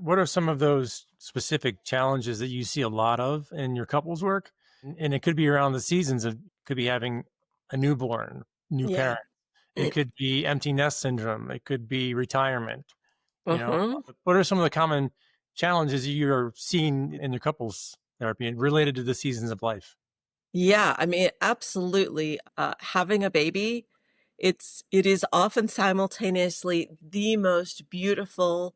What are some of those specific challenges that you see a lot of in your couples work? And it could be around the seasons of could be having a newborn, new Yeah. parent. It could be empty nest syndrome. It could be retirement. You know, Hmm. what are some of the common challenges you're seeing in your couples therapy related to the seasons of life? Yeah, I mean, absolutely. Having a baby, it is often simultaneously the most beautiful,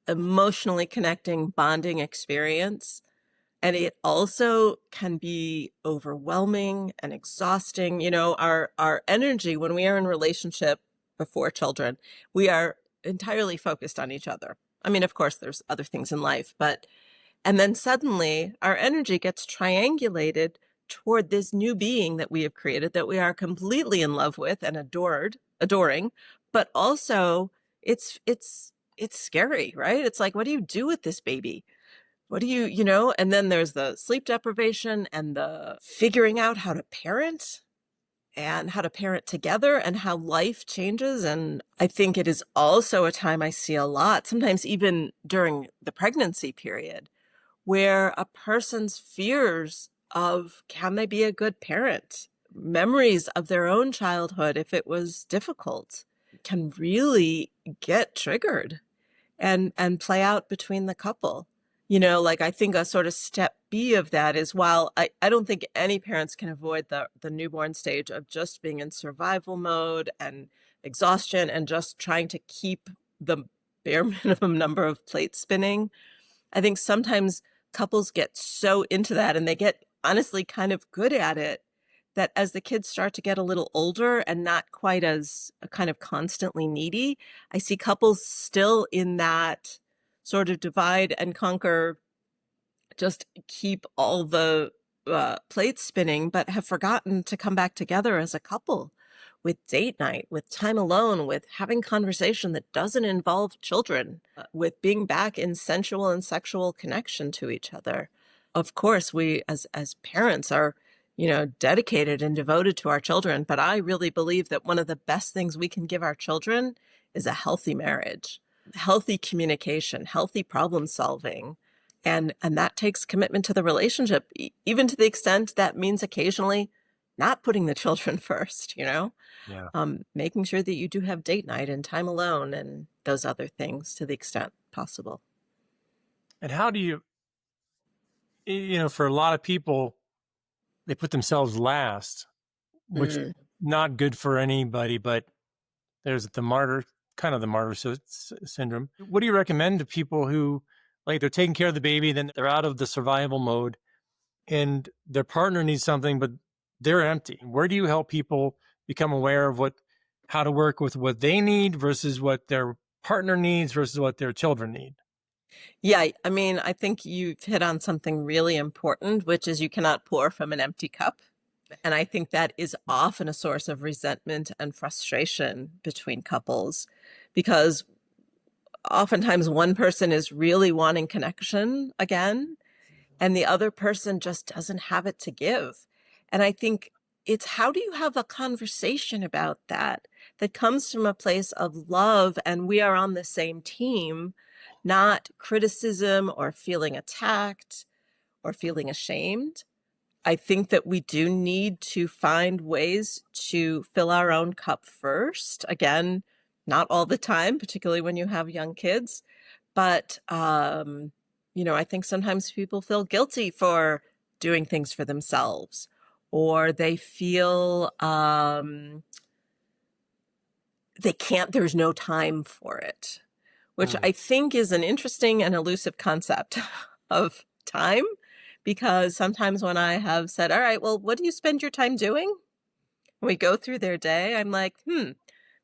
emotionally connecting, bonding experience. And it also can be overwhelming and exhausting. Our energy when we are in relationship before children, we are entirely focused on each other. I mean, of course, there's other things in life, but and then suddenly our energy gets triangulated toward this new being that we have created that we are completely in love with and adoring, but also it's scary, right? It's like, what do you do with this baby? What do and then there's the sleep deprivation and the figuring out how to parent and how to parent together and how life changes. And I think it is also a time I see a lot, sometimes even during the pregnancy period, where a person's fears of can they be a good parent, memories of their own childhood, if it was difficult, can really get triggered and play out between the couple. Like I think a sort of step B of that is while I don't think any parents can avoid the newborn stage of just being in survival mode and exhaustion and just trying to keep the bare minimum number of plates spinning. I think sometimes couples get so into that and they get honestly kind of good at it that as the kids start to get a little older and not quite as kind of constantly needy, I see couples still in that sort of divide and conquer, just keep all the plates spinning, but have forgotten to come back together as a couple with date night, with time alone, with having conversation that doesn't involve children, with being back in sensual and sexual connection to each other. Of course, we as parents are, dedicated and devoted to our children, but I really believe that one of the best things we can give our children is a healthy marriage, healthy communication, healthy problem solving, and that takes commitment to the relationship, even to the extent that means occasionally not putting the children first, Yeah. making sure that you do have date night and time alone and those other things to the extent possible. And how do for a lot of people, they put themselves last, which Mm. not good for anybody, but there's the martyr, kind of the martyr syndrome. What do you recommend to people who, like, they're taking care of the baby, then they're out of the survival mode, and their partner needs something, but they're empty? Where do you help people become aware of how to work with what they need versus what their partner needs versus what their children need? Yeah, I mean, I think you've hit on something really important, which is you cannot pour from an empty cup. And I think that is often a source of resentment and frustration between couples because oftentimes one person is really wanting connection again, and the other person just doesn't have it to give. And I think it's how do you have a conversation about that that comes from a place of love and we are on the same team, not criticism or feeling attacked or feeling ashamed. I think that we do need to find ways to fill our own cup first. Again, not all the time, particularly when you have young kids. But, I think sometimes people feel guilty for doing things for themselves, or they feel they can't, there's no time for it, which Mm. I think is an interesting and elusive concept of time. Because sometimes when I have said, all right, well, what do you spend your time doing? When we go through their day, I'm like,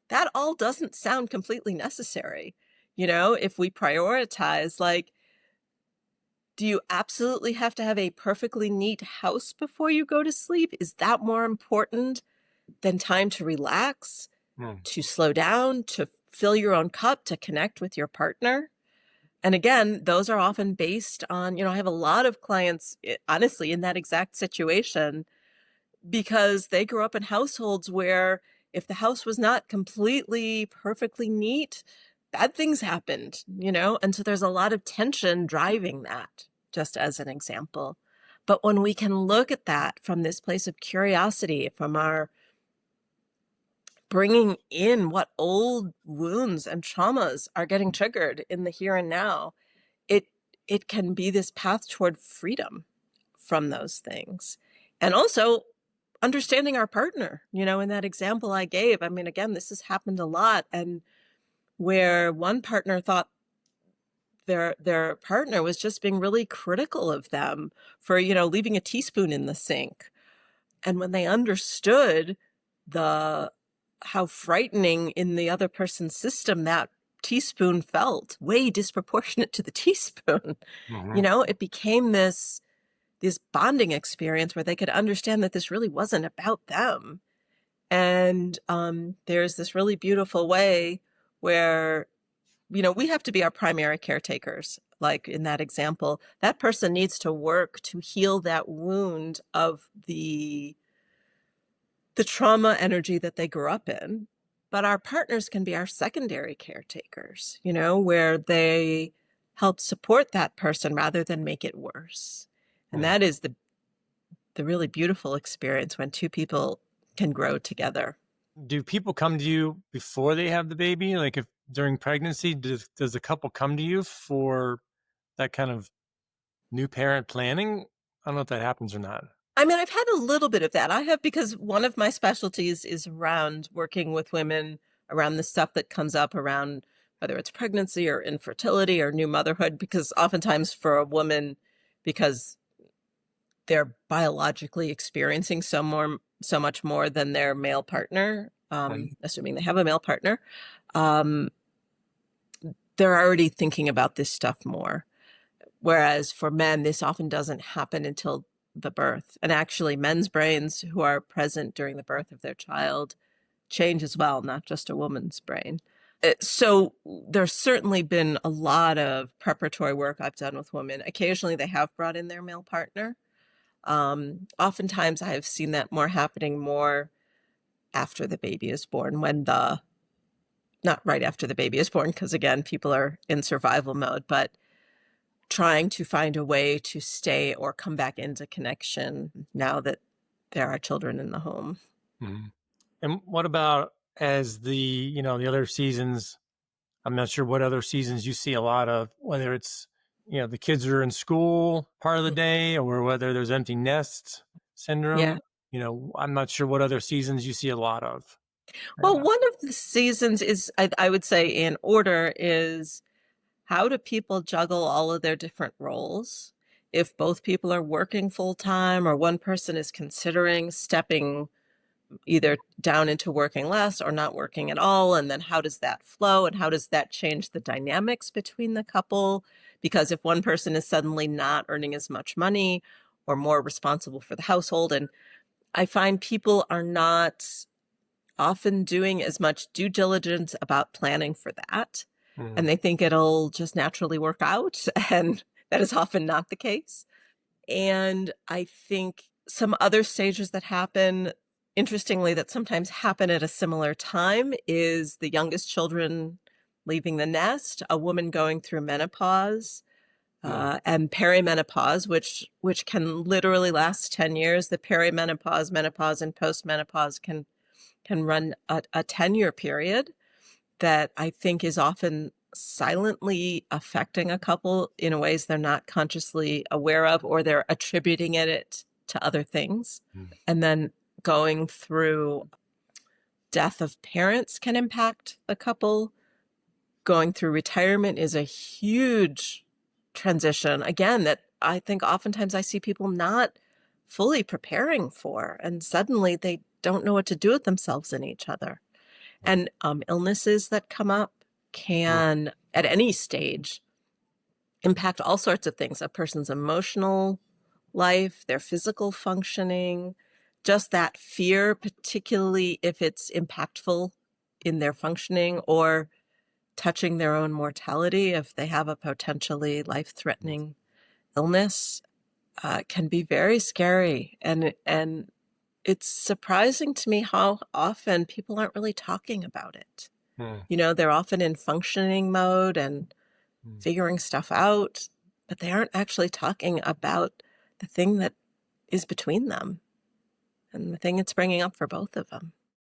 that all doesn't sound completely necessary. If we prioritize, like, do you absolutely have to have a perfectly neat house before you go to sleep? Is that more important than time to relax, Mm. to slow down, to fill your own cup, to connect with your partner? And again, those are often based on, I have a lot of clients, honestly, in that exact situation because they grew up in households where if the house was not completely perfectly neat, bad things happened, you know? And so there's a lot of tension driving that, just as an example. But when we can look at that from this place of curiosity, from our bringing in what old wounds and traumas are getting triggered in the here and now, it it can be this path toward freedom from those things. And also understanding our partner, you know, in that example I gave. I mean, again, this has happened a lot, and where one partner thought their partner was just being really critical of them for, you know, leaving a teaspoon in the sink. And when they understood the how frightening in the other person's system that teaspoon felt, way disproportionate to the teaspoon, you Mhm. know, it became this bonding experience where they could understand that this really wasn't about them. And there's this really beautiful way where, you know, we have to be our primary caretakers. Like in that example, that person needs to work to heal that wound of the trauma energy that they grew up in. But our partners can be our secondary caretakers, you know, where they help support that person rather than make it worse. And Mhm. that is the really beautiful experience when two people can grow together. Do people come to you before they have the baby? Like if during pregnancy, does the couple come to you for that kind of new parent planning? I don't know if that happens or not. I mean, I've had a little bit of that. I have, because one of my specialties is around working with women around the stuff that comes up around whether it's pregnancy or infertility or new motherhood, because oftentimes for a woman, because they're biologically experiencing so much more than their male partner, Right. assuming they have a male partner, um, they're already thinking about this stuff more. Whereas for men, this often doesn't happen until the birth. And actually, men's brains who are present during the birth of their child change as well, not just a woman's brain. So there's certainly been a lot of preparatory work I've done with women. Occasionally, they have brought in their male partner. Oftentimes, I have seen that more happening more after the baby is born, not right after the baby is born, because again, people are in survival mode, but trying to find a way to stay or come back into connection now that there are children in the home. Mhm. And what about as the other seasons? I'm not sure what other seasons you see a lot of, whether it's, the kids are in school part of the day or whether there's empty nest Yeah. syndrome. I'm not sure what other seasons you see a lot of right Well, now. one of the seasons is, I would say, in order, is how do people juggle all of their different roles? If both people are working full time or one person is considering stepping either down into working less or not working at all, and then how does that flow and how does that change the dynamics between the couple? Because if one person is suddenly not earning as much money or more responsible for the household, and I find people are not often doing as much due diligence about planning for that, and Mhm. they think it'll just naturally work out, and that is often not the case. And I think some other stages that happen, interestingly, that sometimes happen at a similar time, is the youngest children leaving the nest, a woman going through menopause, Yeah. and perimenopause, which can literally last 10 years. The perimenopause, menopause, and postmenopause can run a 10-year period that I think is often silently affecting a couple in ways they're not consciously aware of, or they're attributing it to other things. Mhm. And then going through death of parents can impact the couple. Going through retirement is a huge transition, again, that I think oftentimes I see people not fully preparing for, and suddenly they don't know what to do with themselves and each other. Right. And illnesses that come up Mhm. can, at any stage, impact all sorts of things: a person's emotional life, their physical functioning, just that fear, particularly if it's impactful in their functioning or touching their own mortality, if they have a potentially life-threatening illness, can be very scary. And it's surprising to me how often people aren't really talking about it. Mm, You know, they're often in functioning mode and mm. figuring stuff out, but they aren't actually talking about the thing that is between them and the thing it's bringing up for both of them.